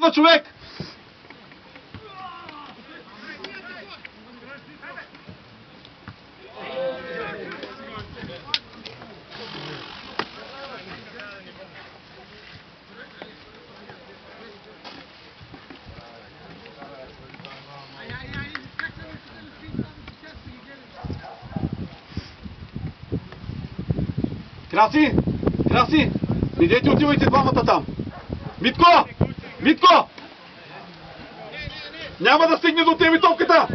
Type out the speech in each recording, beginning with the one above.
отблъсква човек! Краси! Краси! Идете, отивайте двамата там! Митко! Митко! Няма да стигне до тебе топката!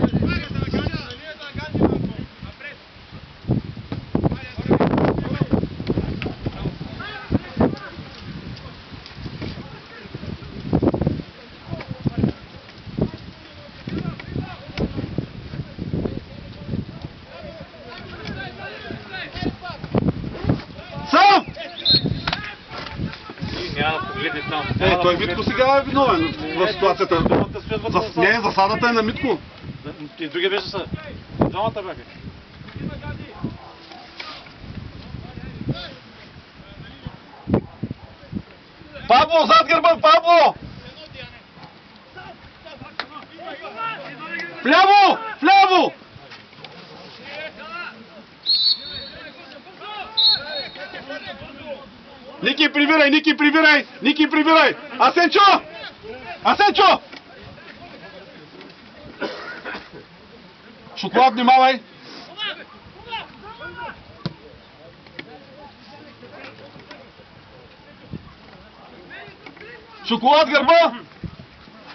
Сам! Той Митко сега е виновен в ситуацията. Не, засадата е на Митко. И другия беше са. Двамата бяха. Пабло, зад гърба, Пабло! Вляво! Вляво! Ники, прибирай! Ники, прибирай! Ники, прибирай! Асенчо! Асенчо! Шоколад, внимавай! Шоколад, гърба!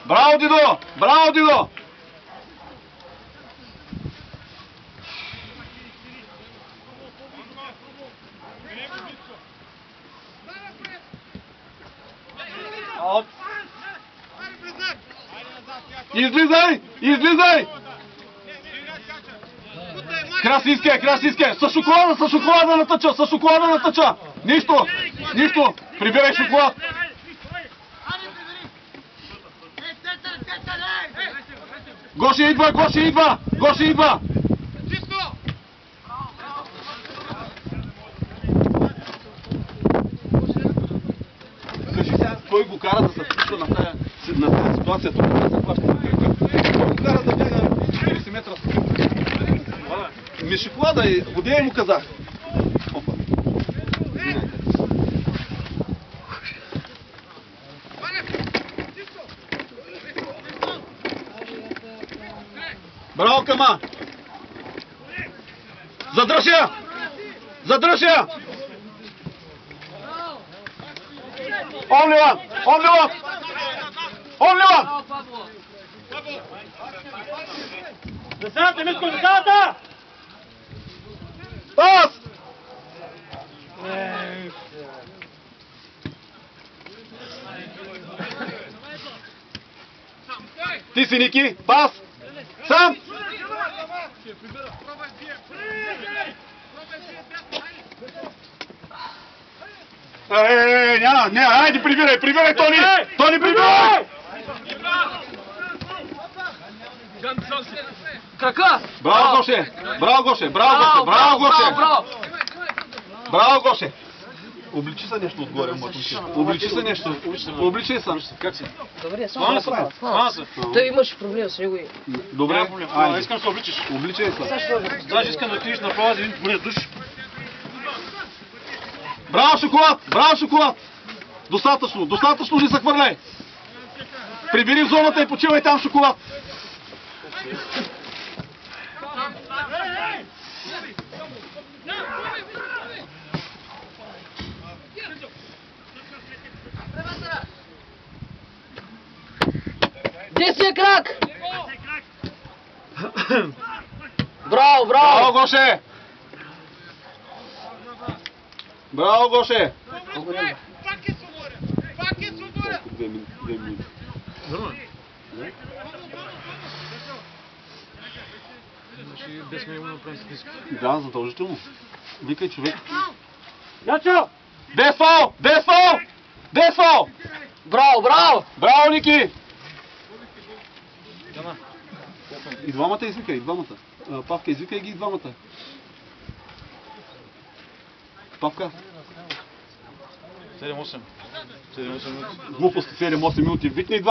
Браво, Дидо! Браво, Дидо! Излизай! Излизай! Красиска, красиска! С шоколада натъча, с шоколада натъча! Нищо! Нищо! Прибирай шоколад! Гоше идва, Гоше идва! Гоше идва! Кажи сега, кой го кара да се включва на тази ситуация? Тук не се плаща на кръка. Кой го кара да бяга 40 метра с кръка? Ми шоколада и водея му казах. Опа. Браво, Кама! Задръж я! Задръж я! Only one! Only one! Only one! Засадата, Митко, засадата! Пас! Ти си, Ники! Пас! Сам! Няма, не, айде, прибирай, Тони! Тони, прибирай! Крака! Браво, Гоше! Браво, Гоше! Браво, Гоше! Браво, Гоше! Браво, Гоше! Обличи се нещо отгоре, момче. Обличи се нещо. Обличи се. Как си? Добре, Хвана се. Той имаше проблем с него и... Добре, Айде. Искам да се обличиш. обличай се. Даже искам да отидеш направо да видим поне душ. Браво, шоколад! Браво, шоколад! Достатъчно, достатъчно ли се хвърляй? Прибери в зоната и почивай там, шоколад! Десния крак! Браво, Браво, браво! Гоше! Браво, Гоше! Две минути. Без него направим списък. Да, задължително. Викай човек. Ячо! Без фал! Без фал! Без фал! Браво, браво! Браво, Ники! И двамата извикай, и двамата. Павка, извикай ги и двамата. Павка. 7-8. 7-8 минути. Глупости 7-8 минути. Викни и двамата.